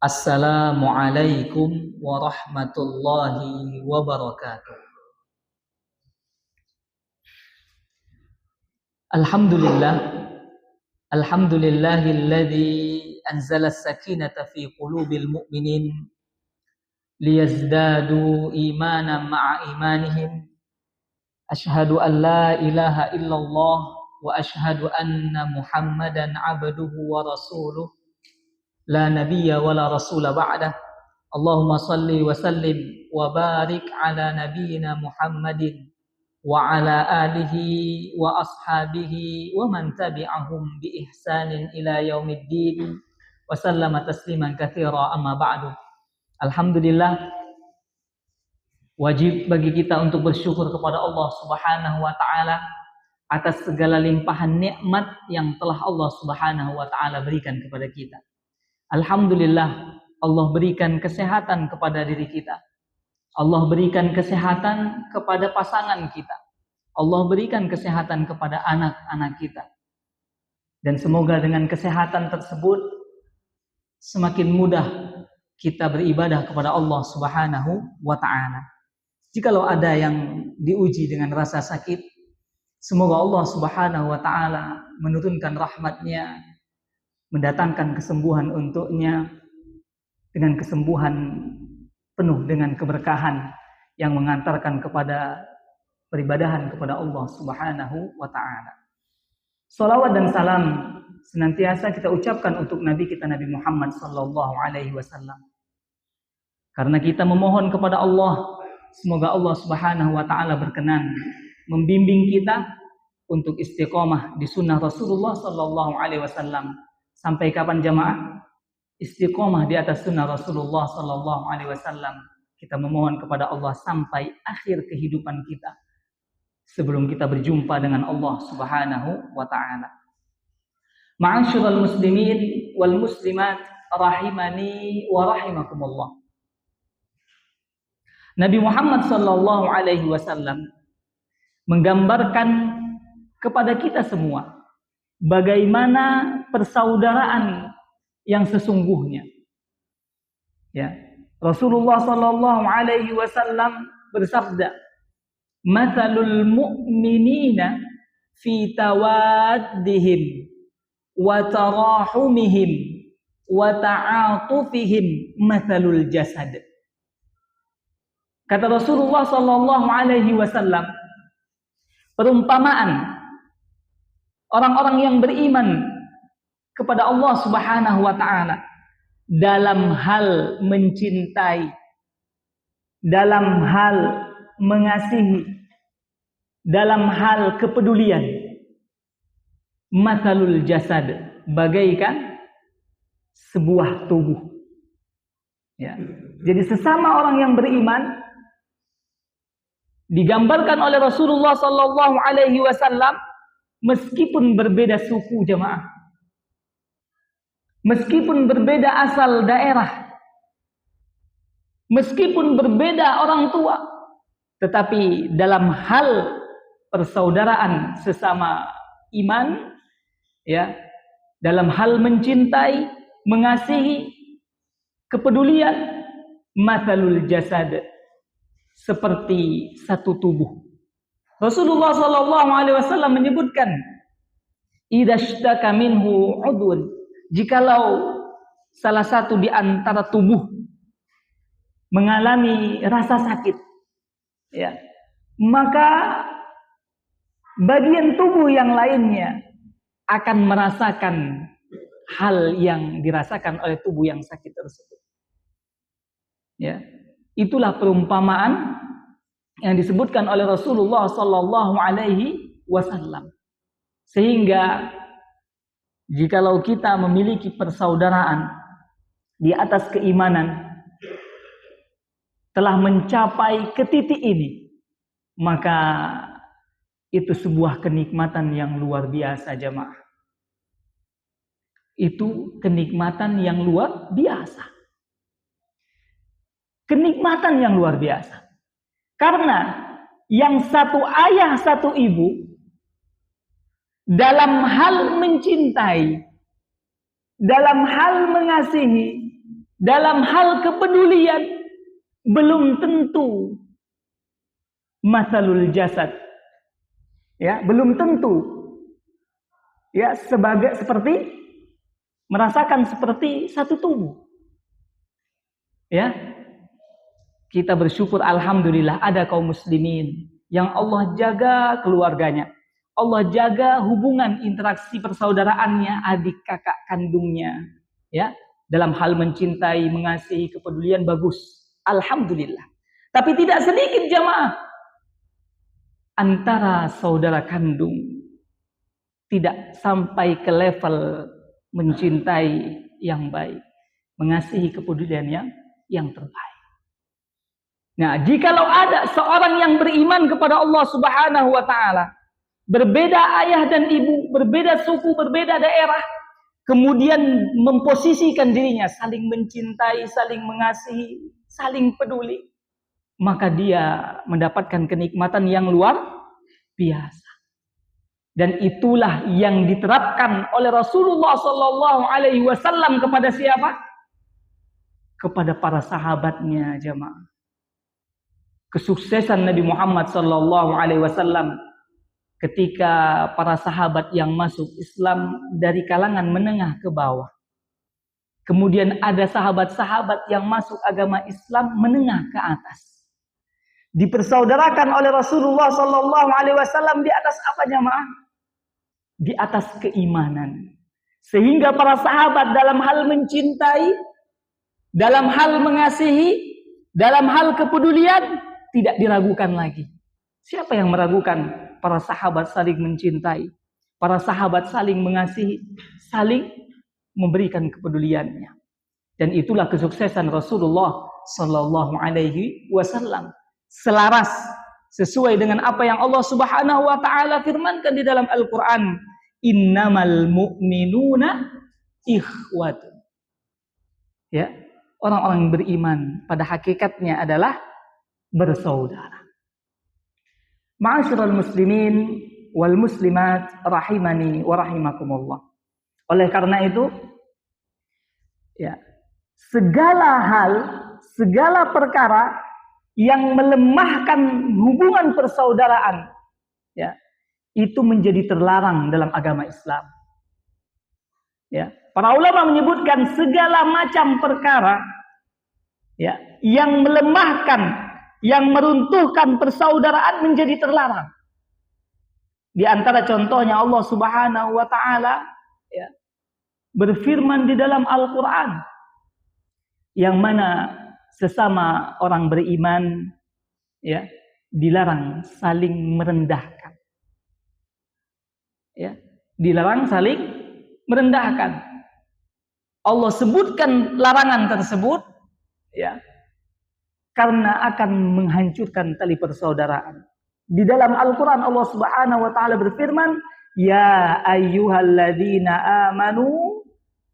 Assalamualaikum warahmatullahi wabarakatuh. Alhamdulillah, alhamdulillahilladzi anzala as-sakinata fi qulubil mu'minin liyazdadu imanan ma'a imanihim. Ashhadu an la ilaha illallah wa ashhadu anna Muhammadan abduhu wa rasuluh. La nabiyya wa la rasula ba'dah. Allahumma salli wa sallim wa barik ala nabiyyina Muhammadin wa ala alihi wa ashabihi wa man tabi'ahum bi ihsanin ila yaumiddin wa sallama tasliman katsira, amma ba'du. Alhamdulillah, wajib bagi kita untuk bersyukur kepada Allah Subhanahu wa taala atas segala limpahan nikmat yang telah Allah Subhanahu wa taala berikan kepada kita. Alhamdulillah, Allah berikan kesehatan kepada diri kita. Allah berikan kesehatan kepada pasangan kita. Allah berikan kesehatan kepada anak-anak kita. Dan semoga dengan kesehatan tersebut semakin mudah kita beribadah kepada Allah Subhanahu wa taala. Jikalau ada yang diuji dengan rasa sakit, semoga Allah Subhanahu wa taala menurunkan rahmat-Nya, mendatangkan kesembuhan untuknya, dengan kesembuhan penuh dengan keberkahan yang mengantarkan kepada peribadahan kepada Allah Subhanahu wa taala. Salawat dan salam senantiasa kita ucapkan untuk Nabi kita Nabi Muhammad sallallahu alaihi wasallam. Karena kita memohon kepada Allah, semoga Allah Subhanahu wa taala berkenan membimbing kita untuk istiqomah di sunnah Rasulullah sallallahu alaihi wasallam. Sampai kapan jamaah? Istiqomah di atas sunnah Rasulullah sallallahu alaihi wasallam. Kita memohon kepada Allah sampai akhir kehidupan kita, sebelum kita berjumpa dengan Allah Subhanahu wa taala. Ma'asyiral muslimin wal muslimat rahimani wa rahimakumullah. Nabi Muhammad sallallahu alaihi wasallam menggambarkan kepada kita semua bagaimana persaudaraan yang sesungguhnya. Ya, Rasulullah sallallahu alaihi wasallam bersabda, "Matsalul mu'minina fi tawaddihim wa tarahumihim wa ta'atufihim matsalul jasad." Kata Rasulullah sallallahu alaihi wasallam, perumpamaan orang-orang yang beriman kepada Allah Subhanahu wa taala dalam hal mencintai, dalam hal mengasihi, dalam hal kepedulian. Matsalul jasad, bagaikan sebuah tubuh. Ya. Jadi sesama orang yang beriman digambarkan oleh Rasulullah sallallahu alaihi wasallam meskipun berbeda suku jamaah, meskipun berbeda asal daerah, meskipun berbeda orang tua, tetapi dalam hal persaudaraan sesama iman, ya, dalam hal mencintai, mengasihi, kepedulian, matsalul jasad, seperti satu tubuh. Rasulullah sallallahu alaihi wasallam menyebutkan, idza ishtaka minhu udhun, jikalau salah satu di antara tubuh mengalami rasa sakit, ya, maka bagian tubuh yang lainnya akan merasakan hal yang dirasakan oleh tubuh yang sakit tersebut. Ya, itulah perumpamaan yang disebutkan oleh Rasulullah sallallahu alaihi wasallam. Sehingga jikalau kita memiliki persaudaraan di atas keimanan, telah mencapai ke titik ini, maka itu sebuah kenikmatan yang luar biasa jamaah. Itu kenikmatan yang luar biasa. Kenikmatan yang luar biasa. Karena yang satu ayah satu ibu dalam hal mencintai, dalam hal mengasihi, dalam hal kepedulian belum tentu mathalul jasad. Ya, belum tentu ya seperti merasakan seperti satu tubuh. Ya. Kita bersyukur alhamdulillah ada kaum muslimin yang Allah jaga keluarganya. Allah jaga hubungan interaksi persaudaraannya, adik kakak kandungnya. Ya, dalam hal mencintai, mengasihi, kepedulian bagus. Alhamdulillah. Tapi tidak sedikit jamaah antara saudara kandung tidak sampai ke level mencintai yang baik, mengasihi, kepedulian yang terbaik. Nah, jikalau ada seorang yang beriman kepada Allah Subhanahu wa taala, berbeda ayah dan ibu, berbeda suku, berbeda daerah, kemudian memposisikan dirinya saling mencintai, saling mengasihi, saling peduli, maka dia mendapatkan kenikmatan yang luar biasa. Dan itulah yang diterapkan oleh Rasulullah sallallahu alaihi wasallam kepada siapa? Kepada para sahabatnya, jemaah. Kesuksesan Nabi Muhammad sallallahu alaihi wasallam ketika para sahabat yang masuk Islam dari kalangan menengah ke bawah. Kemudian ada sahabat-sahabat yang masuk agama Islam menengah ke atas. Dipersaudarakan oleh Rasulullah sallallahu alaihi wasallam di atas apa jemaah? Di atas keimanan. Sehingga para sahabat dalam hal mencintai, dalam hal mengasihi, dalam hal kepedulian tidak diragukan lagi. Siapa yang meragukan? Para sahabat saling mencintai, para sahabat saling mengasihi, saling memberikan kepeduliannya. Dan itulah kesuksesan Rasulullah sallallahu alaihi wasallam. Selaras sesuai dengan apa yang Allah Subhanahu wa taala firmankan di dalam Al-Qur'an, innamal mu'minuna ikhwatun. Ya, orang-orang beriman pada hakikatnya adalah bersaudara. Ma'asyiral muslimin wal muslimat rahimani wa rahimakumullah. Oleh karena itu, ya, segala hal, segala perkara yang melemahkan hubungan persaudaraan, ya, itu menjadi terlarang dalam agama Islam. Ya, para ulama menyebutkan segala macam perkara, ya, yang melemahkan, yang meruntuhkan persaudaraan menjadi terlarang. Di antara contohnya Allah Subhanahu wa taala, ya, berfirman di dalam Al-Qur'an, yang mana sesama orang beriman, ya, dilarang saling merendahkan. Ya, dilarang saling merendahkan. Allah sebutkan larangan tersebut, ya, karena akan menghancurkan tali persaudaraan. Di dalam Al-Quran Allah Subhanahu wa taala berfirman, ya ayyuhalladzina amanu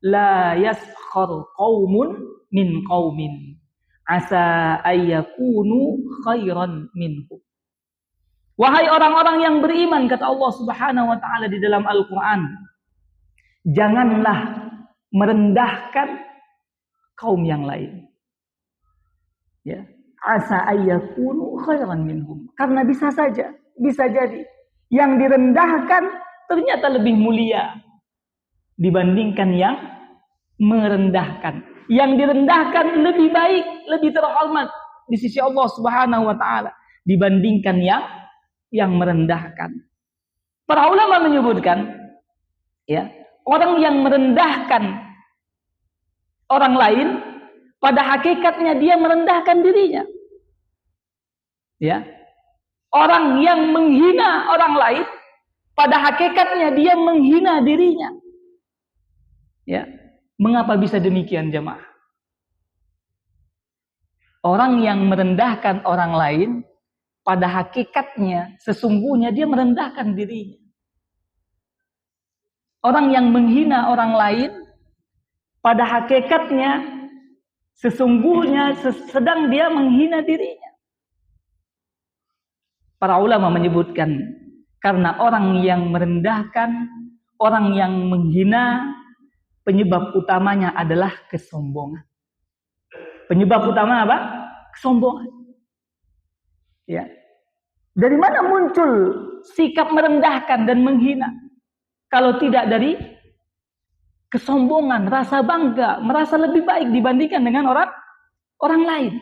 la yaskhar qaumun min qaumin asa ayyakunu khairan minhum. Wahai orang-orang yang beriman, kata Allah Subhanahu wa taala di dalam Al-Quran, janganlah merendahkan kaum yang lain. Ya, asa ayyakunu khairan minhum. Karena bisa saja, bisa jadi yang direndahkan ternyata lebih mulia dibandingkan yang merendahkan. Yang direndahkan lebih baik, lebih terhormat di sisi Allah Subhanahu wa taala dibandingkan yang merendahkan. Para ulama menyebutkan, ya, orang yang merendahkan orang lain pada hakikatnya dia merendahkan dirinya. Ya. Orang yang menghina orang lain pada hakikatnya dia menghina dirinya. Ya. Mengapa bisa demikian jemaah? Orang yang merendahkan orang lain pada hakikatnya sesungguhnya dia merendahkan dirinya. Orang yang menghina orang lain pada hakikatnya sesungguhnya sedang dia menghina dirinya. Para ulama menyebutkan karena orang yang merendahkan, orang yang menghina, penyebab utamanya adalah kesombongan. Penyebab utama apa? Kesombongan. Ya. Dari mana muncul sikap merendahkan dan menghina? Kalau tidak dari kesombongan, rasa bangga, merasa lebih baik dibandingkan dengan orang lain.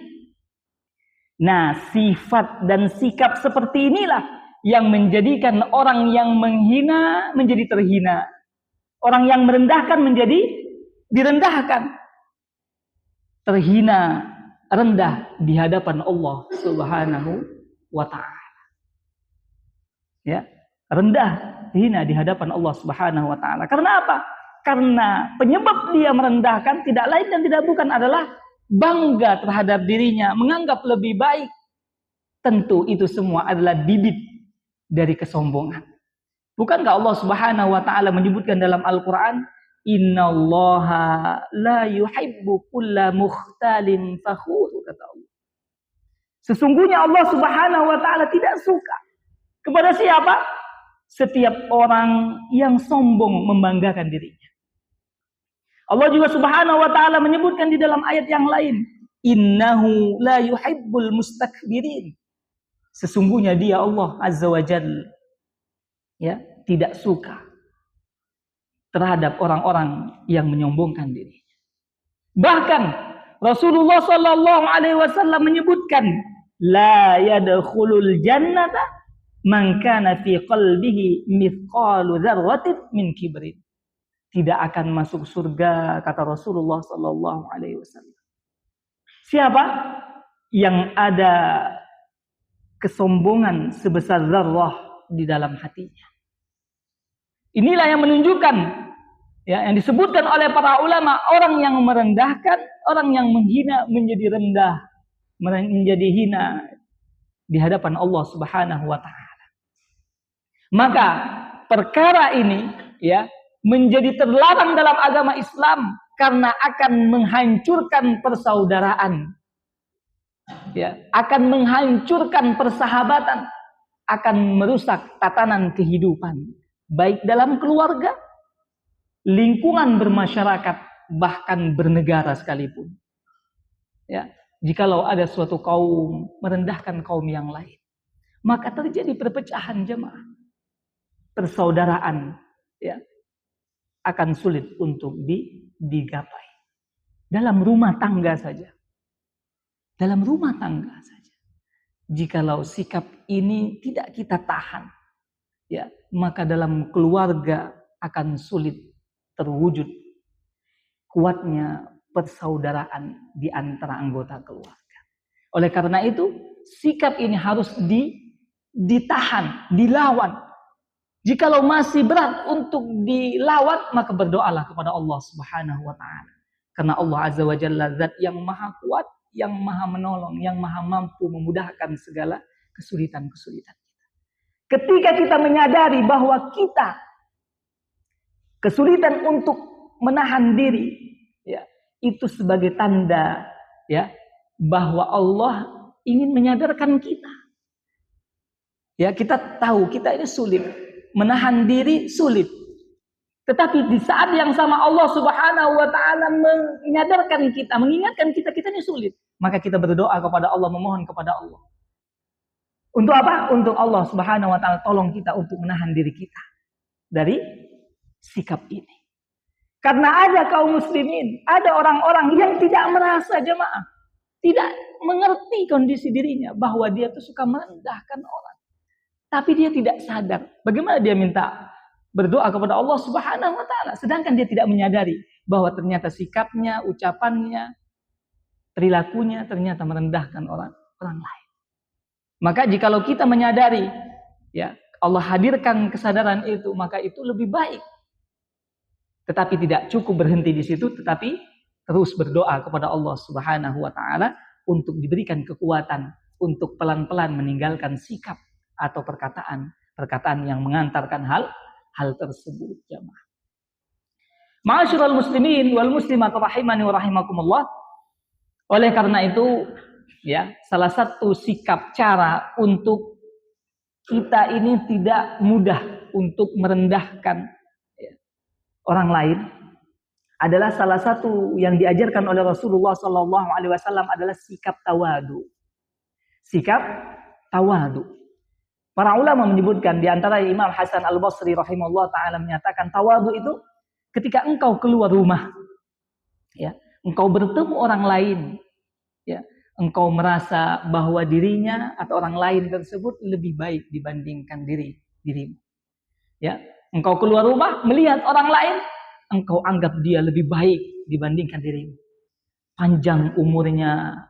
Nah, sifat dan sikap seperti inilah yang menjadikan orang yang menghina menjadi terhina. Orang yang merendahkan menjadi direndahkan. Terhina, rendah di hadapan Allah Subhanahu wa ta'ala. Ya, rendah, hina di hadapan Allah Subhanahu wa ta'ala. Karena apa? Karena penyebab dia merendahkan tidak lain dan tidak bukan adalah bangga terhadap dirinya, menganggap lebih baik. Tentu itu semua adalah bibit dari kesombongan. Bukankah Allah Subhanahu wa ta'ala menyebutkan dalam Al-Qur'an, innallaha la yuhibbu kulla mukhtalin fakhur, kata Allah. Sesungguhnya Allah Subhanahu wa ta'ala tidak suka kepada siapa? Setiap orang yang sombong membanggakan dirinya. Allah juga Subhanahu wa ta'ala menyebutkan di dalam ayat yang lain, innahu la yuhibbul mustakbirin. Sesungguhnya dia Allah Azza wa Jalla ya, tidak suka terhadap orang-orang yang menyombongkan diri. Bahkan Rasulullah sallallahu alaihi wasallam menyebutkan, la yadkhulul jannata man kana fi qalbihi mithqalu dzarratin min kibrin. Tidak akan masuk surga, kata Rasulullah sallallahu alaihi wasallam. Siapa yang ada kesombongan sebesar zarrah di dalam hatinya? Inilah yang menunjukkan ya, yang disebutkan oleh para ulama, orang yang merendahkan, orang yang menghina menjadi rendah, menjadi hina di hadapan Allah Subhanahu wa taala. Maka perkara ini ya menjadi terlarang dalam agama Islam karena akan menghancurkan persaudaraan. Ya, akan menghancurkan persahabatan, akan merusak tatanan kehidupan, baik dalam keluarga, lingkungan bermasyarakat, bahkan bernegara sekalipun. Ya, jikalau ada suatu kaum merendahkan kaum yang lain, maka terjadi perpecahan jemaah. Persaudaraan ya akan sulit untuk digapai. Dalam rumah tangga saja. Dalam rumah tangga saja. Jikalau sikap ini tidak kita tahan, ya, maka dalam keluarga akan sulit terwujud kuatnya persaudaraan di antara anggota keluarga. Oleh karena itu, sikap ini harus ditahan, dilawan. Jikalau masih berat untuk dilawan, maka berdoalah kepada Allah Subhanahu wa ta'ala. Karena Allah Azza wa Jalla zat yang maha kuat, yang maha menolong, yang maha mampu memudahkan segala kesulitan-kesulitan kita. Ketika kita menyadari bahwa kita kesulitan untuk menahan diri, ya, itu sebagai tanda ya bahwa Allah ingin menyadarkan kita. Ya, kita tahu kita ini sulit. Menahan diri sulit. Tetapi di saat yang sama Allah Subhanahu wa ta'ala menyadarkan kita, mengingatkan kita ini sulit. Maka kita berdoa kepada Allah, memohon kepada Allah. Untuk apa? Untuk Allah Subhanahu wa ta'ala tolong kita untuk menahan diri kita dari sikap ini. Karena ada kaum muslimin, ada orang-orang yang tidak merasa jemaah, tidak mengerti kondisi dirinya bahwa dia tuh suka merendahkan orang. Tapi dia tidak sadar. Bagaimana dia minta berdoa kepada Allah Subhanahu wa ta'ala, sedangkan dia tidak menyadari bahwa ternyata sikapnya, ucapannya, perilakunya ternyata merendahkan orang lain. Maka jikalau kita menyadari ya, Allah hadirkan kesadaran itu, maka itu lebih baik. Tetapi tidak cukup berhenti di situ, tetapi terus berdoa kepada Allah Subhanahu wa ta'ala untuk diberikan kekuatan untuk pelan-pelan meninggalkan sikap atau perkataan yang mengantarkan hal tersebut jemaah. Ma'asyiral muslimin wal muslimat rahimani wa rahimakumullah. Oleh karena itu ya, salah satu sikap cara untuk kita ini tidak mudah untuk merendahkan ya, orang lain adalah salah satu yang diajarkan oleh Rasulullah Sallallahu Alaihi Wasallam adalah sikap tawadu. Sikap tawadu. Para ulama menyebutkan, di antara Imam Hasan Al Basri rahimahullah taala menyatakan tawadu itu ketika engkau keluar rumah, ya, engkau bertemu orang lain, ya, engkau merasa bahwa dirinya atau orang lain tersebut lebih baik dibandingkan dirimu. Ya, engkau keluar rumah melihat orang lain, engkau anggap dia lebih baik dibandingkan dirimu. Panjang umurnya,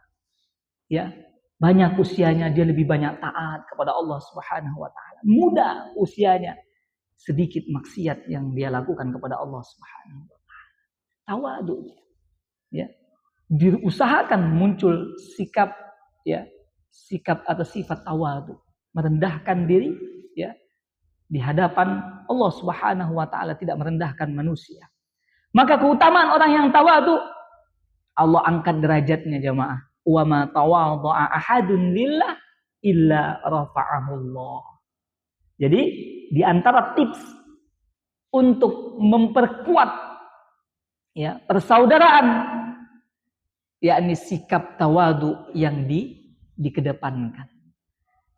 ya, banyak usianya, dia lebih banyak taat kepada Allah Subhanahu wa taala. Muda usianya, sedikit maksiat yang dia lakukan kepada Allah Subhanahu wa taala. Tawadu, ya. Diusahakan muncul sikap, ya, sikap atau sifat tawadu, merendahkan diri, ya, di hadapan Allah Subhanahu wa taala, tidak merendahkan manusia. Maka keutamaan orang yang tawadu, Allah angkat derajatnya jamaah. Wa ma tawadha'a ahadun lillah illa rafa'ahullah. Jadi di antara tips untuk memperkuat, ya, persaudaraan, yakni sikap tawadu yang dikedepankan.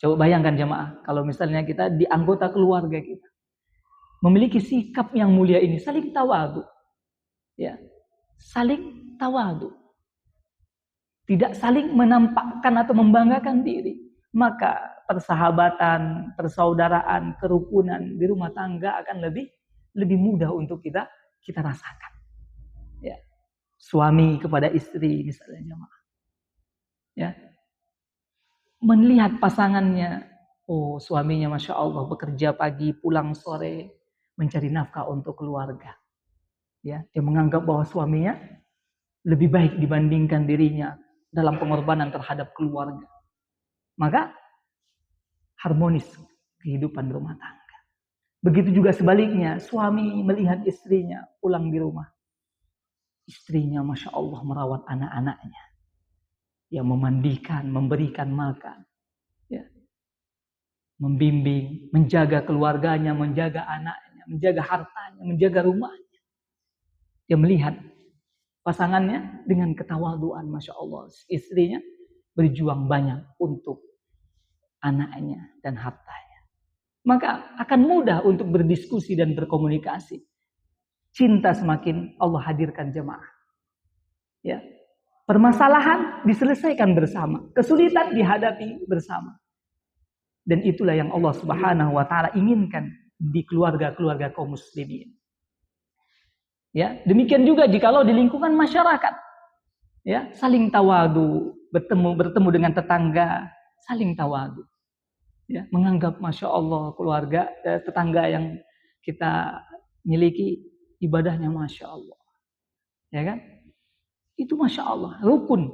Coba bayangkan jemaah, kalau misalnya kita di anggota keluarga kita memiliki sikap yang mulia ini, saling tawadu, ya, saling tawadu, tidak saling menampakkan atau membanggakan diri, maka persahabatan, persaudaraan, kerukunan di rumah tangga akan lebih mudah untuk kita rasakan. Ya. Suami kepada istri misalnya jemaah, ya, melihat pasangannya, oh suaminya Masya Allah bekerja pagi, pulang sore, mencari nafkah untuk keluarga. Ya, dia menganggap bahwa suaminya lebih baik dibandingkan dirinya dalam pengorbanan terhadap keluarga. Maka harmonis kehidupan rumah tangga. Begitu juga sebaliknya, suami melihat istrinya pulang di rumah. Istrinya Masya Allah merawat anak-anaknya. Yang memandikan, memberikan makan, ya, membimbing, menjaga keluarganya, menjaga anaknya, menjaga hartanya, menjaga rumahnya. Dia melihat pasangannya dengan ketawaduan, Masya Allah, istrinya berjuang banyak untuk anaknya dan hartanya. Maka akan mudah untuk berdiskusi dan berkomunikasi. Cinta semakin Allah hadirkan jemaah. Ya. Permasalahan diselesaikan bersama, kesulitan dihadapi bersama. Dan itulah yang Allah Subhanahu wa taala inginkan di keluarga-keluarga kaum muslimin. Ya, demikian juga jikalau di lingkungan masyarakat, ya, saling tawadu, bertemu dengan tetangga, saling tawadu. Ya, menganggap Masya Allah keluarga, tetangga yang kita miliki ibadahnya Masya Allah. Ya kan? Itu Masya Allah, rukun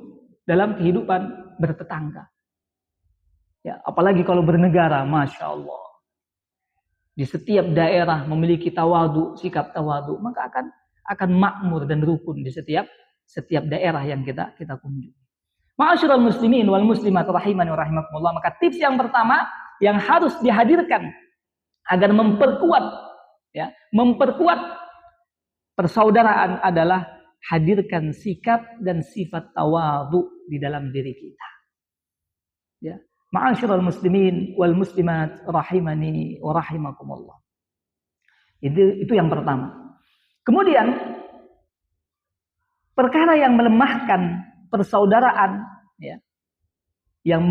dalam kehidupan bertetangga. Ya, apalagi kalau bernegara, Masya Allah. Di setiap daerah memiliki tawadu, sikap tawadu, maka akan makmur dan rukun di setiap daerah yang kita kunjungi. Ma'asyiral muslimin wal muslimat rahimani wa rahimakumullah. Maka tips yang pertama yang harus dihadirkan agar memperkuat persaudaraan adalah hadirkan sikap dan sifat tawadhu di dalam diri kita. Ya, ma'asyiral muslimin wal muslimat rahimani wa rahimakumullah. Itu yang pertama. Kemudian perkara yang melemahkan persaudaraan, ya, yang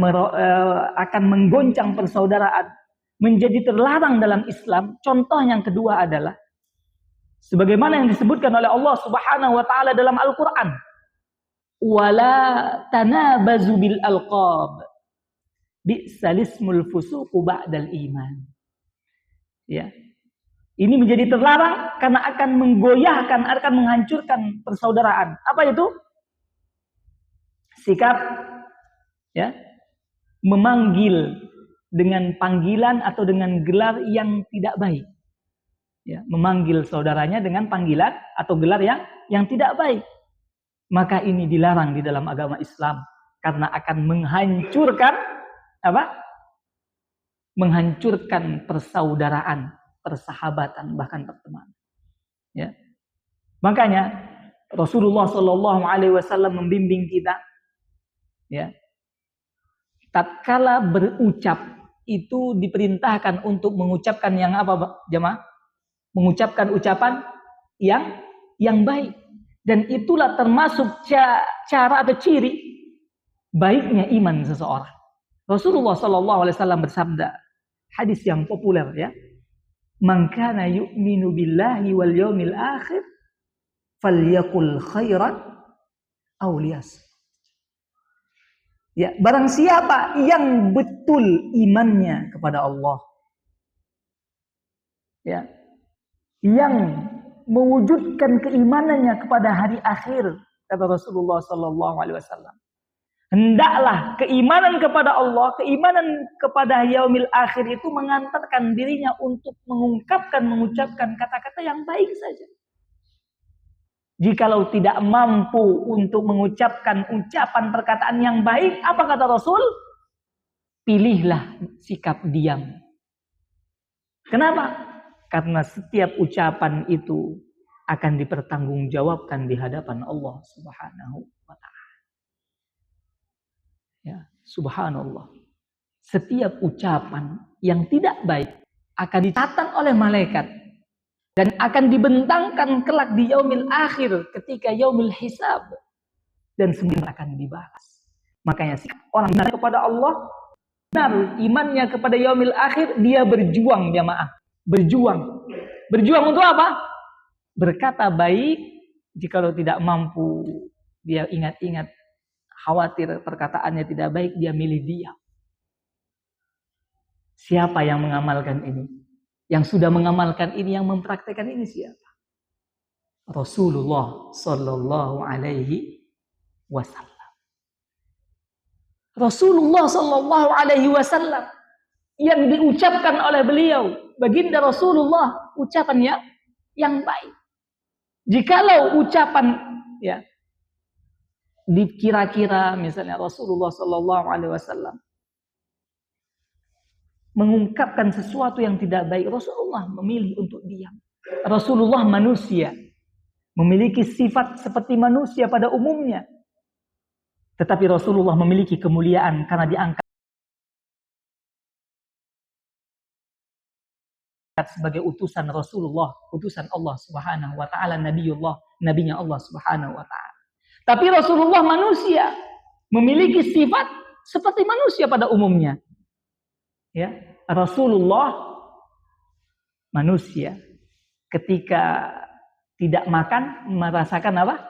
akan menggoncang persaudaraan menjadi terlarang dalam Islam. Contoh yang kedua adalah sebagaimana yang disebutkan oleh Allah Subhanahu wa taala dalam Al-Qur'an, wala tanabazu bil alqab bi'sal ismul fusuqu ba'dal iman. Ya. Ini menjadi terlarang karena akan menggoyahkan, akan menghancurkan persaudaraan. Apa itu? Sikap, ya, memanggil dengan panggilan atau dengan gelar yang tidak baik. Ya, memanggil saudaranya dengan panggilan atau gelar yang tidak baik. Maka ini dilarang di dalam agama Islam karena akan menghancurkan menghancurkan persaudaraan, persahabatan, bahkan pertemanan. Ya. Makanya Rasulullah Shallallahu Alaihi Wasallam membimbing kita, ya, tatkala berucap itu diperintahkan untuk mengucapkan yang apa, jemaah? Mengucapkan ucapan yang baik, dan itulah termasuk cara atau ciri baiknya iman seseorang. Rasulullah Shallallahu Alaihi Wasallam bersabda, hadis yang populer, ya, man kana yu'minu billahi wal yawmil akhir falyakul khairan aw liyas. Ya, barang siapa yang betul imannya kepada Allah, ya, yang mewujudkan keimanannya kepada hari akhir, kata Rasulullah Sallallahu Alaihi Wasallam, hendaklah keimanan kepada Allah, keimanan kepada yaumil akhir itu mengantarkan dirinya untuk mengucapkan kata-kata yang baik saja. Jikalau tidak mampu untuk mengucapkan ucapan perkataan yang baik, apa kata Rasul? Pilihlah sikap diam. Kenapa? Karena setiap ucapan itu akan dipertanggungjawabkan di hadapan Allah Subhanahu wa Ta'ala. Ya, subhanallah. Setiap ucapan yang tidak baik akan dicatat oleh malaikat dan akan dibentangkan kelak di yaumil akhir ketika yaumil hisab, dan semua akan dibahas. Makanya orang benar kepada Allah, benar imannya kepada yaumil akhir, dia berjuang, jamaah. Berjuang untuk apa? Berkata baik. Jikalau tidak mampu, dia ingat-ingat, khawatir perkataannya tidak baik, dia milih diam. Siapa yang mengamalkan ini? Yang sudah mengamalkan ini, yang mempraktekkan ini siapa? Rasulullah Sallallahu Alaihi Wasallam. Rasulullah Sallallahu Alaihi Wasallam yang diucapkan oleh beliau, baginda Rasulullah, ucapannya yang baik. Jikalau ucapan, ya, dikira-kira misalnya Rasulullah Sallallahu Alaihi Wasallam mengungkapkan sesuatu yang tidak baik, Rasulullah memilih untuk diam. Rasulullah manusia, memiliki sifat seperti manusia pada umumnya. Tetapi Rasulullah memiliki kemuliaan karena diangkat sebagai utusan Rasulullah, utusan Allah Subhanahu wa Ta'ala, nabinya Allah Subhanahu wa Ta'ala. Tapi Rasulullah manusia, memiliki sifat seperti manusia pada umumnya. Ya, Rasulullah manusia, ketika tidak makan merasakan apa?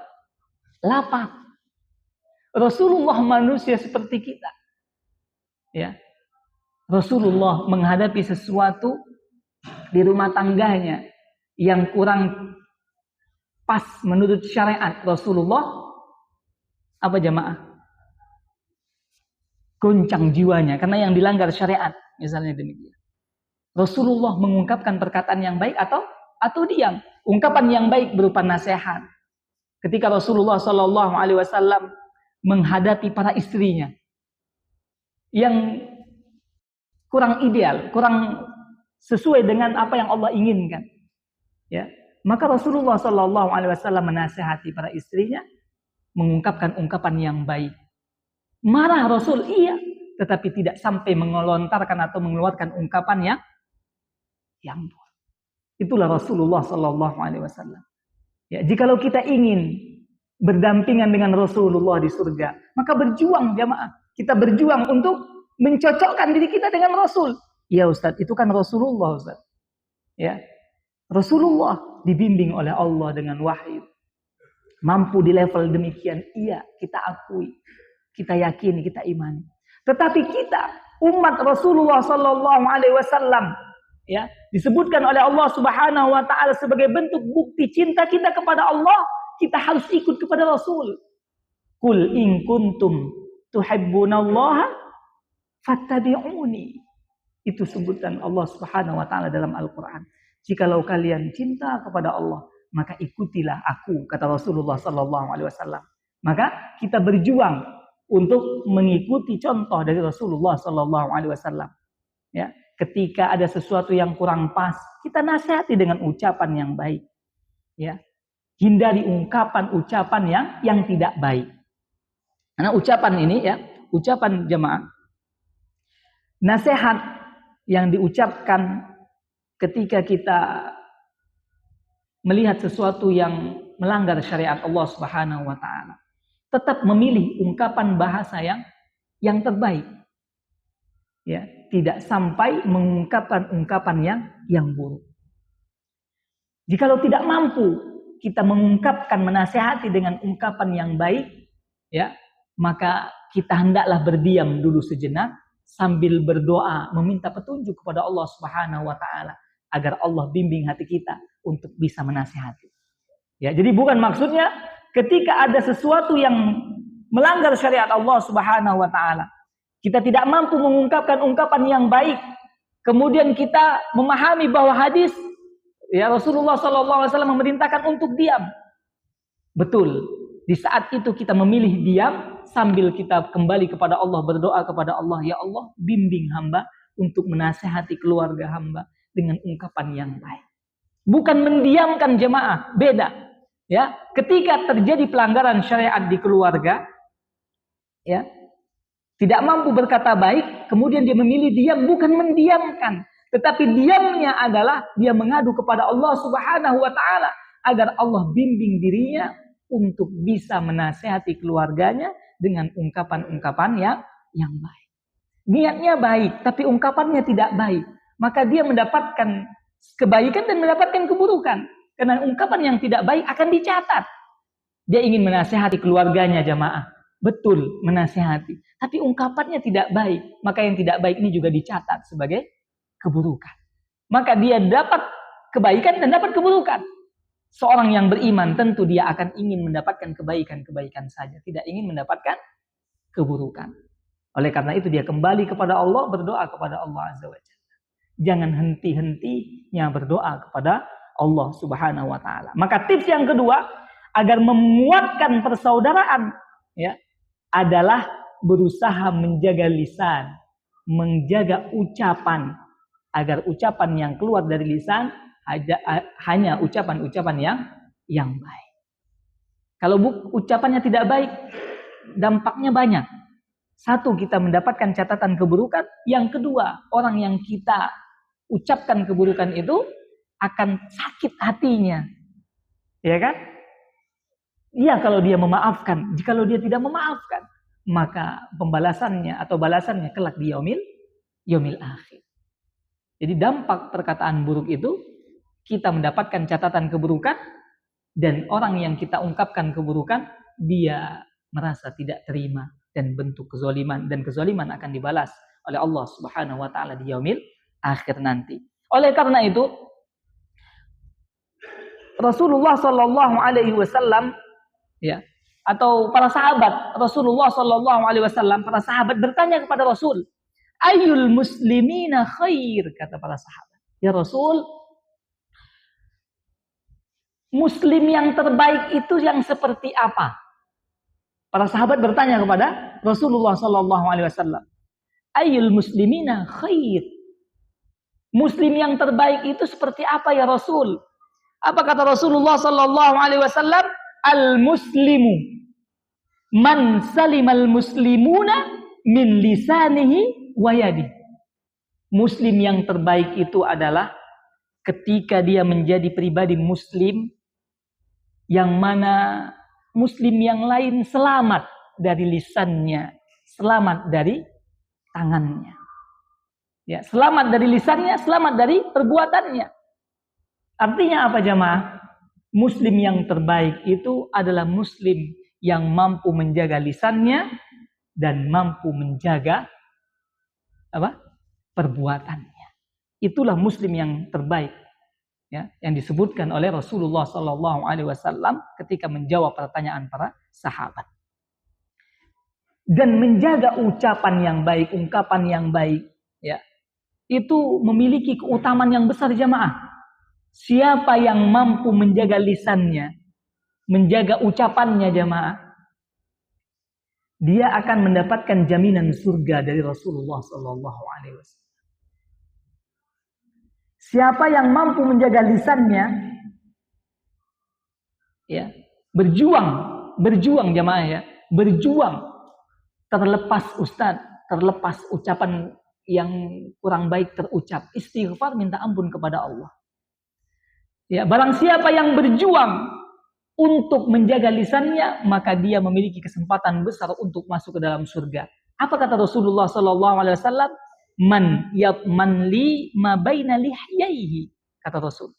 Lapar. Rasulullah manusia seperti kita. Ya. Rasulullah menghadapi sesuatu di rumah tangganya yang kurang pas menurut syariat, Rasulullah apa, jamaah? Goncang jiwanya karena yang dilanggar syariat. Misalnya demikian. Rasulullah mengungkapkan perkataan yang baik atau diam. Ungkapan yang baik berupa nasihat. Ketika Rasulullah Sallallahu Alaihi Wasallam menghadapi para istrinya yang kurang ideal, kurang sesuai dengan apa yang Allah inginkan, ya, maka Rasulullah Sallallahu Alaihi Wasallam menasihati para istrinya, mengungkapkan ungkapan yang baik. Marah Rasul, iya, tetapi tidak sampai mengelontarkan atau mengeluarkan ungkapan yang buruk. Itulah Rasulullah Sallallahu Alaihi Wasallam. Ya, jikalau kita ingin berdampingan dengan Rasulullah di surga, maka berjuang, jamaah. Kita berjuang untuk mencocokkan diri kita dengan Rasul. Ya Ustaz, itu kan Rasulullah, Ustaz. Ya, Rasulullah dibimbing oleh Allah dengan wahyu. Mampu di level demikian, iya, kita akui, kita yakini, kita imani. Tetapi kita, umat Rasulullah Sallallahu Alaihi Wasallam, ya, disebutkan oleh Allah Subhanahu Wa Taala sebagai bentuk bukti cinta kita kepada Allah, kita harus ikut kepada Rasul. Qul in kuntum tuhibbunallaha fattabi'uni. Itu sebutan Allah Subhanahu Wa Taala dalam Al-Quran. Jikalau kalian cinta kepada Allah, maka ikutilah aku, kata Rasulullah Sallallahu Alaihi Wasallam. Maka kita berjuang untuk mengikuti contoh dari Rasulullah Sallallahu Alaihi Wasallam. Ya, ketika ada sesuatu yang kurang pas, kita nasihati dengan ucapan yang baik. Ya, Hindari ucapan yang tidak baik. Karena ucapan ini ya, ucapan jemaah, nasihat yang diucapkan ketika kita melihat sesuatu yang melanggar syariat Allah Subhanahu wa taala, tetap memilih ungkapan bahasa yang terbaik. Ya, tidak sampai mengungkapkan ungkapan yang buruk. Jikalau tidak mampu kita mengungkapkan, menasihati dengan ungkapan yang baik, ya, maka kita hendaklah berdiam dulu sejenak sambil berdoa meminta petunjuk kepada Allah Subhanahu wa taala agar Allah bimbing hati kita untuk bisa menasihati. Ya, jadi bukan maksudnya ketika ada sesuatu yang melanggar syariat Allah Subhanahu wa taala, kita tidak mampu mengungkapkan ungkapan yang baik, kemudian kita memahami bahwa hadis ya Rasulullah SAW memerintahkan untuk diam. Betul. Di saat itu kita memilih diam sambil kita kembali kepada Allah, berdoa kepada Allah, ya Allah bimbing hamba untuk menasihati keluarga hamba dengan ungkapan yang baik. Bukan mendiamkan jemaah, beda. Ya, ketika terjadi pelanggaran syariat di keluarga, ya, tidak mampu berkata baik, kemudian dia memilih diam, bukan mendiamkan, tetapi diamnya adalah dia mengadu kepada Allah Subhanahu wa taala agar Allah bimbing dirinya untuk bisa menasihati keluarganya dengan ungkapan-ungkapan yang baik. Niatnya baik, tapi ungkapannya tidak baik. Maka dia mendapatkan kebaikan dan mendapatkan keburukan. Karena ungkapan yang tidak baik akan dicatat. Dia ingin menasihati keluarganya jamaah. Betul, menasihati. Tapi ungkapannya tidak baik. Maka yang tidak baik ini juga dicatat sebagai keburukan. Maka dia dapat kebaikan dan dapat keburukan. Seorang yang beriman tentu dia akan ingin mendapatkan kebaikan-kebaikan saja. Tidak ingin mendapatkan keburukan. Oleh karena itu dia kembali kepada Allah, berdoa kepada Allah Azza wa Jalla. Jangan henti-hentinya berdoa kepada Allah Subhanahu wa taala. Maka tips yang kedua agar menguatkan persaudaraan ya adalah berusaha menjaga lisan, menjaga ucapan agar ucapan yang keluar dari lisan hanya ucapan-ucapan yang baik. Kalau ucapannya tidak baik, dampaknya banyak. Satu, kita mendapatkan catatan keburukan. Yang kedua, orang yang kita ucapkan keburukan itu akan sakit hatinya. Ya kan? Iya kalau dia memaafkan. Jikalau dia tidak memaafkan, maka pembalasannya atau balasannya kelak di yaumil akhir. Jadi dampak perkataan buruk itu kita mendapatkan catatan keburukan, dan orang yang kita ungkapkan keburukan dia merasa tidak terima dan bentuk kezaliman, dan kezaliman akan dibalas oleh Allah Subhanahu wa taala di yaumil akhir nanti. Oleh karena itu Rasulullah sallallahu alaihi wasallam ya atau para sahabat Rasulullah sallallahu alaihi wasallam, para sahabat bertanya kepada Rasul, "Ayyul muslimina khair?" Kata para sahabat. Ya Rasul, muslim yang terbaik itu yang seperti apa? Para sahabat bertanya kepada Rasulullah sallallahu alaihi wasallam, "Ayyul muslimina khair?" Muslim yang terbaik itu seperti apa ya Rasul? Apa kata Rasulullah sallallahu alaihi wasallam? Al-muslimu man salimal muslimuna min lisanihi wa yadihi. Muslim yang terbaik itu adalah ketika dia menjadi pribadi muslim yang mana muslim yang lain selamat dari lisannya, selamat dari tangannya. Ya, selamat dari lisannya, selamat dari perbuatannya. Artinya apa jamaah? Muslim yang terbaik itu adalah muslim yang mampu menjaga lisannya dan mampu menjaga perbuatannya. Itulah muslim yang terbaik. Ya, yang disebutkan oleh Rasulullah sallallahu alaihi wasallam ketika menjawab pertanyaan para sahabat. Dan menjaga ucapan yang baik, ungkapan yang baik, ya. Itu memiliki keutamaan yang besar jamaah. Siapa yang mampu menjaga lisannya, menjaga ucapannya jamaah, dia akan mendapatkan jaminan surga dari Rasulullah sallallahu alaihi wasallam. Siapa yang mampu menjaga lisannya, Ya, berjuang jamaah ya, berjuang. Terlepas terlepas ucapan yang kurang baik terucap, istighfar, minta ampun kepada Allah. Ya, barang siapa yang berjuang untuk menjaga lisannya, maka dia memiliki kesempatan besar untuk masuk ke dalam surga. Apa kata Rasulullah sallallahu alaihi wasallam? Man yatman li ma baina lihyaihi, kata Rasul.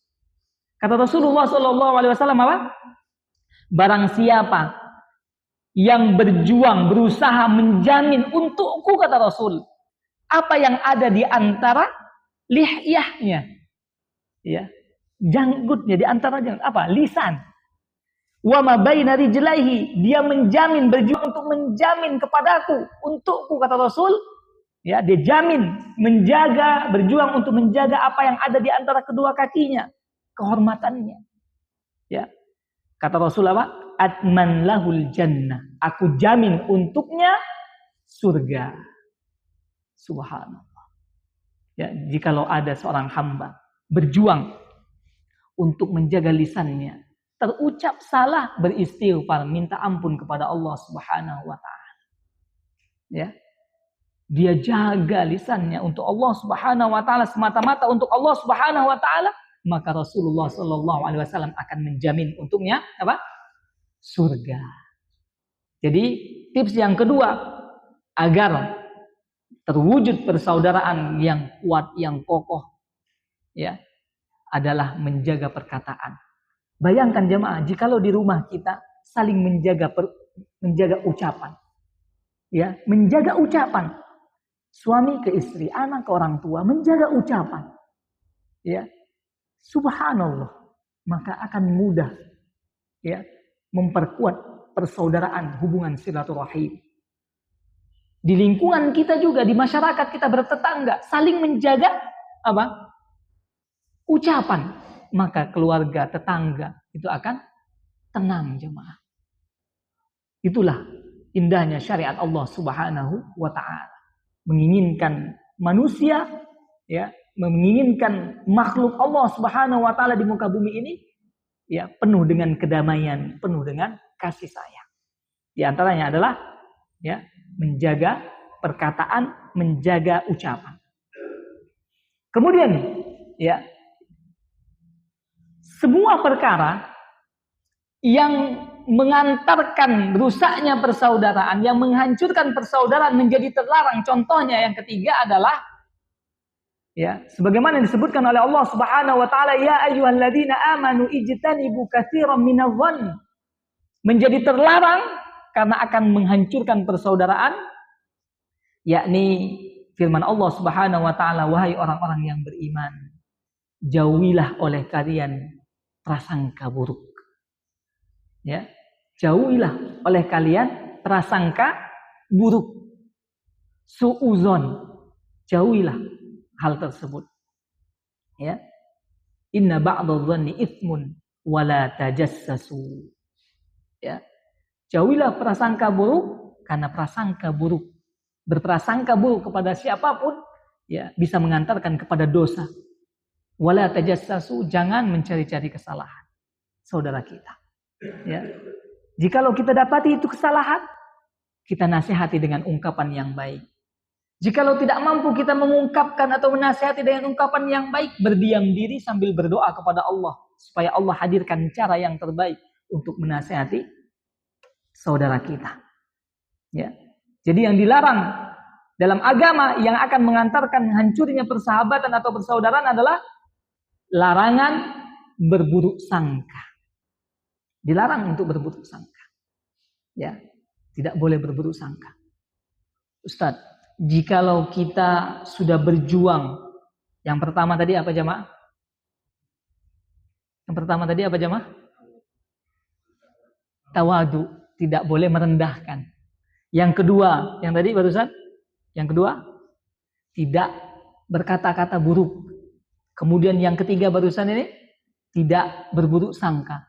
Kata Rasulullah sallallahu alaihi wasallam apa? Barang siapa yang berjuang, berusaha menjamin untukku, kata Rasul, apa yang ada di antara lihyahnya, ya, janggutnya, di antara apa? Lisan. Wa ma baina rijlaihi, dia menjamin, berjuang untuk menjamin kepadaku, untukku, kata Rasul, ya, dia jamin, menjaga, berjuang untuk menjaga apa yang ada di antara kedua kakinya, kehormatannya. Ya. Kata Rasul apa? Atman lahul jannah, aku jamin untuknya surga. Subhanallah. Ya, jikalau ada seorang hamba berjuang untuk menjaga lisannya, terucap salah, beristighfar, minta ampun kepada Allah Subhanahu wa taala. Ya. Dia jaga lisannya untuk Allah Subhanahu wa taala, semata-mata untuk Allah Subhanahu wa taala, maka Rasulullah sallallahu alaihi wasallam akan menjamin untuknya apa? Surga. Jadi tips yang kedua agar terwujud persaudaraan yang kuat, yang kokoh, ya, adalah menjaga perkataan. Bayangkan jemaah, jikalau di rumah kita saling menjaga ucapan, ya, menjaga ucapan, suami ke istri, anak ke orang tua, menjaga ucapan, ya, subhanallah, maka akan mudah, ya, memperkuat persaudaraan, hubungan silaturahim. Di lingkungan kita juga, di masyarakat kita bertetangga, saling menjaga apa? Ucapan, maka keluarga, tetangga itu akan tenang jemaah. Itulah indahnya syariat Allah Subhanahu wa taala. Menginginkan manusia, ya, menginginkan makhluk Allah Subhanahu wa taala di muka bumi ini, ya, penuh dengan kedamaian, penuh dengan kasih sayang. Di antaranya adalah, ya, menjaga perkataan, menjaga ucapan. Kemudian, ya, semua perkara yang mengantarkan rusaknya persaudaraan, yang menghancurkan persaudaraan menjadi terlarang. Contohnya yang ketiga adalah, ya, sebagaimana disebutkan oleh Allah Subhanahu wa taala, ya ayyuhalladzina amanu ijtanibu katsiran minadh-dhann, menjadi terlarang karena akan menghancurkan persaudaraan, yakni firman Allah Subhanahu wa taala, wahai orang-orang yang beriman, jauhilah oleh kalian prasangka buruk. Ya, jauhilah oleh kalian prasangka buruk. Suuzon, jauhilah hal tersebut. Ya. Inna ba'dadh-dhanni itsmun wala tajassasu. Ya. Jauhilah prasangka buruk, karena prasangka buruk, berprasangka buruk kepada siapapun, ya, bisa mengantarkan kepada dosa. Wala tajassasu, jangan mencari-cari kesalahan saudara kita. Ya. Jikalau kita dapati itu kesalahan, kita nasihati dengan ungkapan yang baik. Jikalau tidak mampu kita mengungkapkan atau menasihati dengan ungkapan yang baik, berdiam diri sambil berdoa kepada Allah supaya Allah hadirkan cara yang terbaik untuk menasihati saudara kita. Ya. Jadi yang dilarang dalam agama yang akan mengantarkan hancurnya persahabatan atau persaudaraan adalah larangan berburuk sangka. Dilarang untuk berburuk sangka. Ya, tidak boleh berburuk sangka. Ustadz, jikalau kita sudah berjuang, yang pertama tadi apa jamaah? Yang pertama tadi apa jamaah? Tawadu, tidak boleh merendahkan. Yang kedua, yang tadi barusan? Yang kedua, tidak berkata-kata buruk. Kemudian yang ketiga barusan ini, tidak berburuk sangka.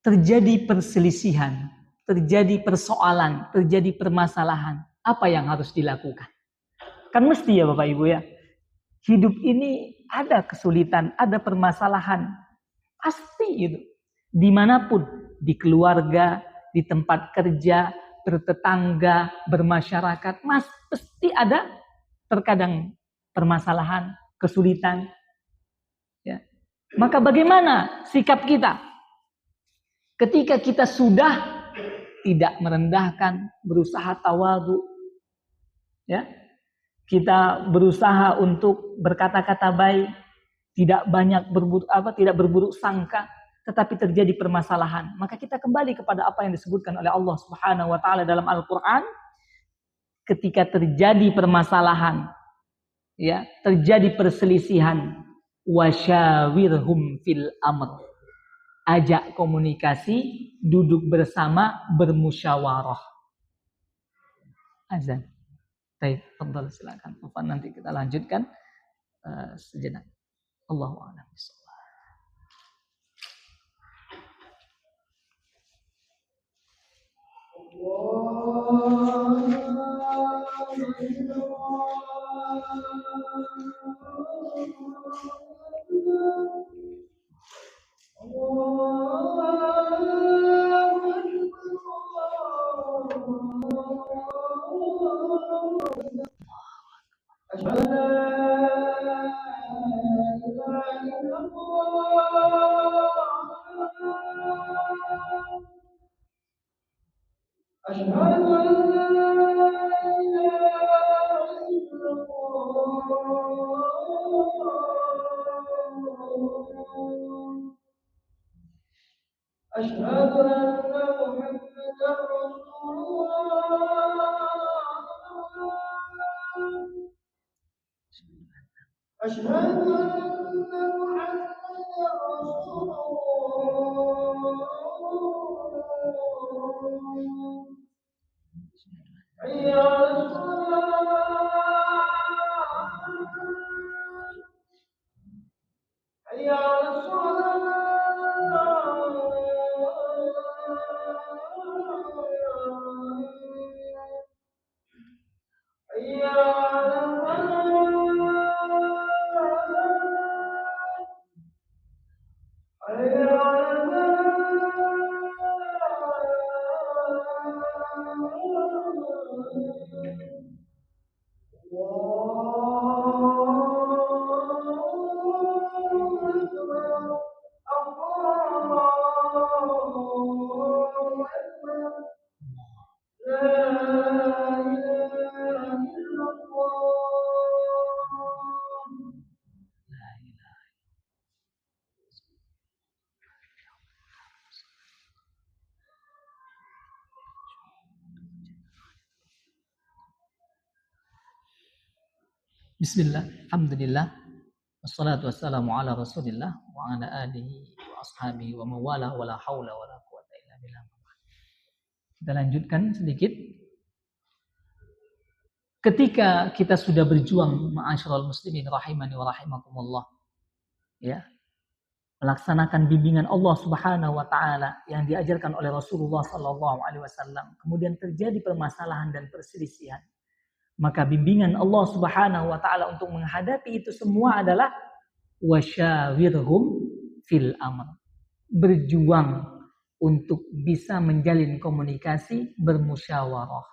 Terjadi perselisihan, terjadi persoalan, terjadi permasalahan, apa yang harus dilakukan? Kan mesti ya Bapak Ibu ya, hidup ini ada kesulitan, ada permasalahan, pasti itu, dimanapun. di keluarga, di tempat kerja, bertetangga, bermasyarakat, pasti ada terkadang permasalahan, kesulitan. Ya. Maka bagaimana sikap kita? Ketika kita sudah tidak merendahkan, berusaha tawadhu, ya, kita berusaha untuk berkata-kata baik, tidak banyak tidak berburuk sangka, tetapi terjadi permasalahan, maka kita kembali kepada apa yang disebutkan oleh Allah Subhanahu wa taala dalam Al-Qur'an. Ketika terjadi permasalahan, ya, terjadi perselisihan, wasyawirhum fil amr. Ajak komunikasi, duduk bersama, bermusyawarah. Azan. Baik, fadhal, silakan. Nanti kita lanjutkan sejenak. Allahu a'lam bishawab. Bismillah, alhamdulillah, wassalatu wassalamu ala rasulillah wa ala alihi wa ashabihi wa mawala wa la hawla wa la quwata illa billah. Kita lanjutkan sedikit. Ketika kita sudah berjuang, ma'asyiral muslimin rahimani wa rahimakumullah, ya, melaksanakan bimbingan Allah Subhanahu wa taala yang diajarkan oleh Rasulullah sallallahu alaihi wasallam, kemudian terjadi permasalahan dan perselisihan, maka bimbingan Allah Subhanahu wa taala untuk menghadapi itu semua adalah wasyawirhum fil amr. Berjuang untuk bisa menjalin komunikasi, bermusyawarah.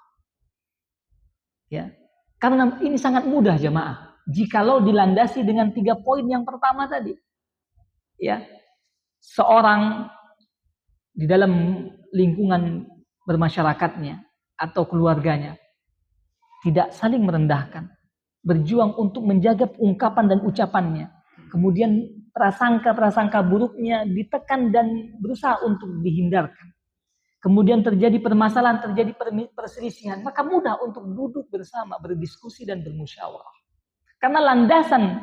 Ya. Karena ini sangat mudah jemaah, jikalau dilandasi dengan 3 poin yang pertama tadi. Ya. Seorang di dalam lingkungan bermasyarakatnya atau keluarganya tidak saling merendahkan, berjuang untuk menjaga ungkapan dan ucapannya, kemudian prasangka-prasangka buruknya ditekan dan berusaha untuk dihindarkan, kemudian terjadi permasalahan, terjadi perselisihan, maka mudah untuk duduk bersama, berdiskusi dan bermusyawarah. Karena landasan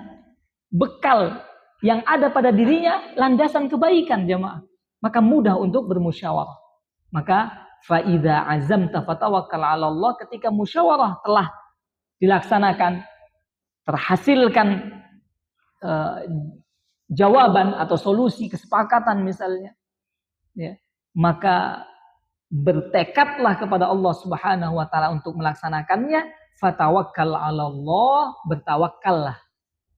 bekal yang ada pada dirinya, landasan kebaikan jemaah, maka mudah untuk bermusyawarah. Maka fa'idha azamta fatawakkal 'ala Allah, ketika musyawarah telah dilaksanakan, terhasilkan jawaban atau solusi kesepakatan misalnya, ya, maka bertekadlah kepada Allah Subhanahu wa taala untuk melaksanakannya. Fatawakkal 'ala Allah, bertawakkallah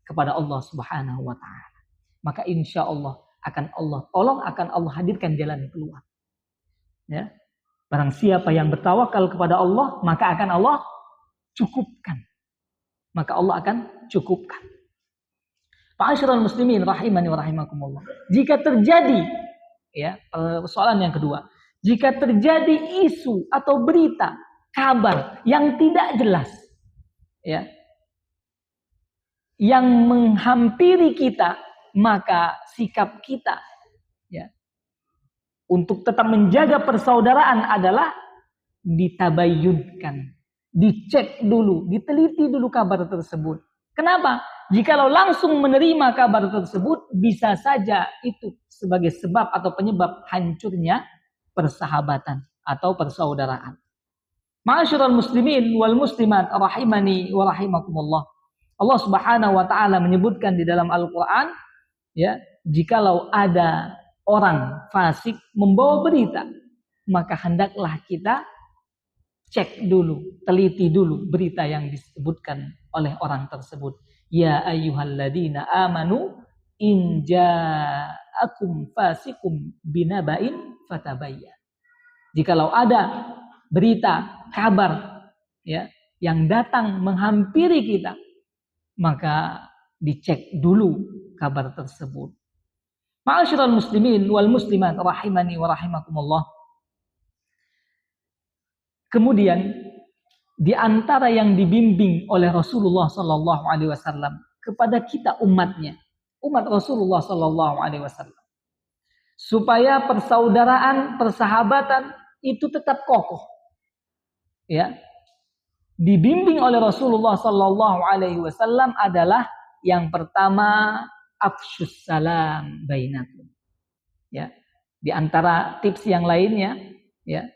kepada Allah Subhanahu wa taala. Maka insya Allah akan Allah tolong, akan Allah hadirkan jalan keluar. Ya. Barang siapa yang bertawakal kepada Allah, maka akan Allah cukupkan. Maka Allah akan cukupkan. Ma'asyiral muslimin rahimani wa rahimakumullah. Jika terjadi, ya, persoalan yang kedua, jika terjadi isu atau berita, kabar yang tidak jelas, ya, yang menghampiri kita, maka sikap kita, ya, untuk tetap menjaga persaudaraan adalah ditabayyunkan, dicek dulu, diteliti dulu kabar tersebut. Kenapa? Jikalau langsung menerima kabar tersebut, bisa saja itu sebagai sebab atau penyebab hancurnya persahabatan atau persaudaraan. Ma'asyiral muslimin wal muslimat rahimani wa rahimakumullah. Allah Subhanahu wa taala menyebutkan di dalam Al-Qur'an, ya, jikalau ada orang fasik membawa berita, maka hendaklah kita cek dulu, teliti dulu berita yang disebutkan oleh orang tersebut. Ya ayyuhalladzina amanu in ja'akum fasikum binaba'in fatabayyan. Jikalau ada berita, kabar, ya, yang datang menghampiri kita, maka dicek dulu kabar tersebut. Ma'asyiral muslimin wal muslimat rahimani wa rahimakumullah. Kemudian di antara yang dibimbing oleh Rasulullah sallallahu alaihi wasallam kepada kita umatnya, umat Rasulullah sallallahu alaihi wasallam, supaya persaudaraan, persahabatan itu tetap kokoh. Ya. Dibimbing oleh Rasulullah sallallahu alaihi wasallam adalah yang pertama, afsyus salam bainakum. Ya. Di antara tips yang lainnya, ya,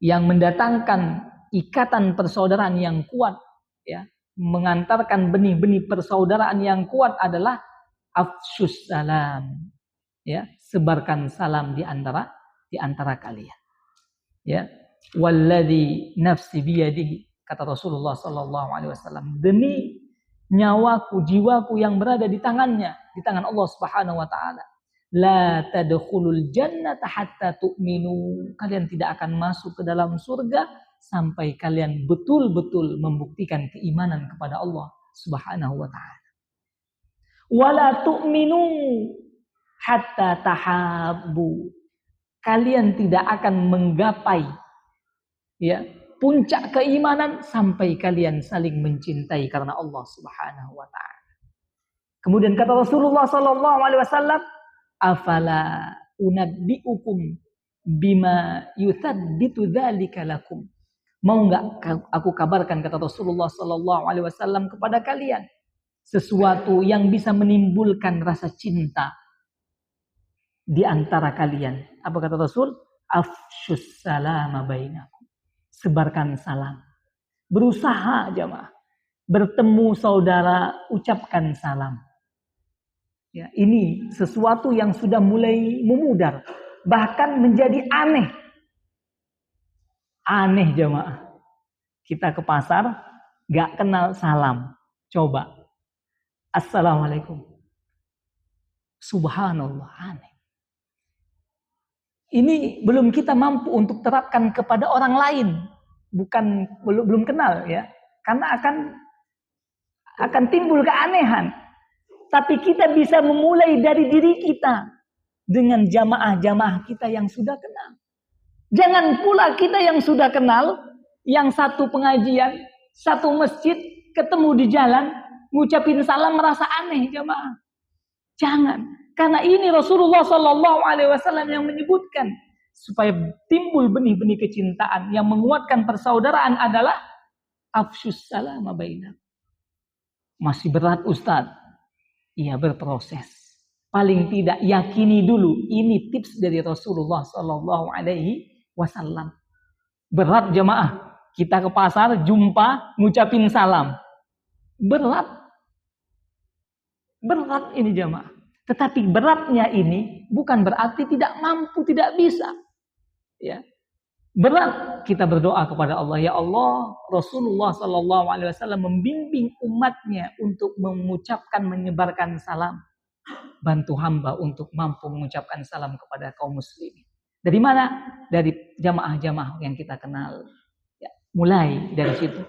yang mendatangkan ikatan persaudaraan yang kuat, ya, mengantarkan benih-benih persaudaraan yang kuat adalah afsyus salam. Ya, sebarkan salam di antara kalian. Ya. Walladzi nafsi biyadihi, kata Rasulullah sallallahu alaihi wasallam, demi nyawaku, jiwaku yang berada di tangannya, di tangan Allah Subhanahu wa taala. La tadkhulul jannata hatta tu'minu. Kalian tidak akan masuk ke dalam surga sampai kalian betul-betul membuktikan keimanan kepada Allah Subhanahu wa taala. Wala tu'minu hatta tahabbu. Kalian tidak akan menggapai, ya, puncak keimanan sampai kalian saling mencintai karena Allah Subhanahu wa taala. Kemudian kata Rasulullah sallallahu alaihi wasallam, afala unabbiukum bima yuthabbitu dzalika lakum. Mau enggak aku kabarkan, kata Rasulullah sallallahu alaihi wasallam, kepada kalian sesuatu yang bisa menimbulkan rasa cinta di antara kalian. Apa kata Rasul? Afsyus salama bainakum. Sebarkan salam. Berusaha jamaah. Bertemu saudara, ucapkan salam. Ya, ini sesuatu yang sudah mulai memudar, bahkan menjadi aneh. Aneh jamaah. Kita ke pasar, gak kenal salam. Coba. Assalamualaikum. Subhanallah, aneh. Ini belum kita mampu untuk terapkan kepada orang lain. Belum kenal, ya. Karena akan timbul keanehan. Tapi kita bisa memulai dari diri kita dengan jamaah-jamaah kita yang sudah kenal. Jangan pula kita yang sudah kenal, yang satu pengajian, satu masjid, ketemu di jalan, ngucapin salam merasa aneh jamaah. Jangan. Karena ini Rasulullah Sallallahu Alaihi Wasallam yang menyebutkan supaya timbul benih-benih kecintaan yang menguatkan persaudaraan adalah afsyus salam bainakum. Masih berat Ustadz. Iya, berproses. Paling tidak yakini dulu. Ini tips dari Rasulullah Sallallahu Alaihi Wasallam. Berat jemaah. Kita ke pasar, jumpa, ngucapin salam. Berat. Berat ini jemaah. Tetapi beratnya ini bukan berarti tidak mampu, tidak bisa. Ya. Berat, kita berdoa kepada Allah. Ya Allah, Rasulullah Sallallahu Alaihi Wasallam membimbing umatnya untuk mengucapkan, menyebarkan salam. Bantu hamba untuk mampu mengucapkan salam kepada kaum muslimin. Dari mana? Dari jamaah-jamaah yang kita kenal. Ya, mulai dari situ.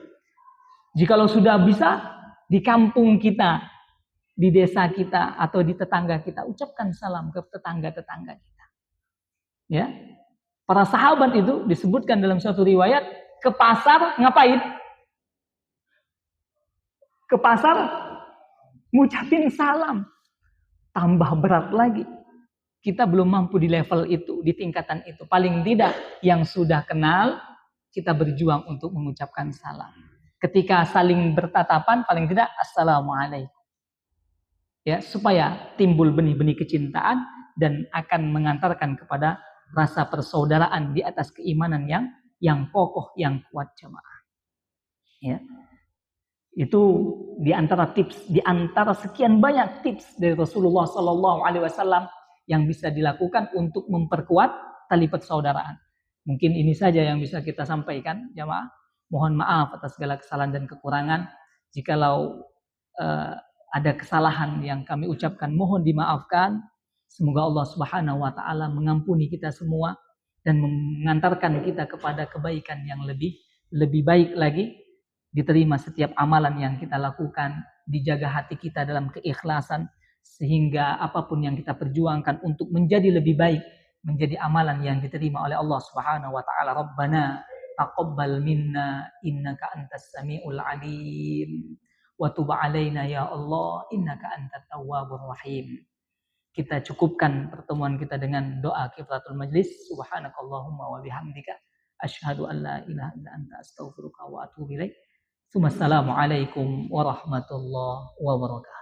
Jikalau sudah bisa di kampung kita, di desa kita atau di tetangga kita, ucapkan salam ke tetangga-tetangga kita. Ya. Para sahabat itu disebutkan dalam suatu riwayat ke pasar ngapain? Ke pasar ngucapin salam. Tambah berat lagi. Kita belum mampu di level itu, di tingkatan itu. Paling tidak yang sudah kenal, kita berjuang untuk mengucapkan salam. Ketika saling bertatapan, paling tidak assalamualaikum. Ya, supaya timbul benih-benih kecintaan dan akan mengantarkan kepada rasa persaudaraan di atas keimanan yang kokoh, yang kuat jamaah. Ya. Itu di antara tips, di antara sekian banyak tips dari Rasulullah Sallallahu Alaihi Wasallam yang bisa dilakukan untuk memperkuat tali persaudaraan. Mungkin ini saja yang bisa kita sampaikan, jamaah. Mohon maaf atas segala kesalahan dan kekurangan. Jikalau ada kesalahan yang kami ucapkan, mohon dimaafkan. Semoga Allah Subhanahu Wa Taala mengampuni kita semua dan mengantarkan kita kepada kebaikan yang lebih baik lagi. Diterima setiap amalan yang kita lakukan, dijaga hati kita dalam keikhlasan, sehingga apapun yang kita perjuangkan untuk menjadi lebih baik, menjadi amalan yang diterima oleh Allah Subhanahu Wa Taala. Rabbana taqabbal minna innaka antas samiul alim wa tub alaina ya Allah innaka antat tawwabur rahim. Kita cukupkan pertemuan kita dengan doa kifaratul majlis. Subhanakallahumma wa bihamdika asyhadu an la ilaha illa anta astaghfiruka wa atubu ilaik. Assalamualaikum warahmatullahi wabarakatuh.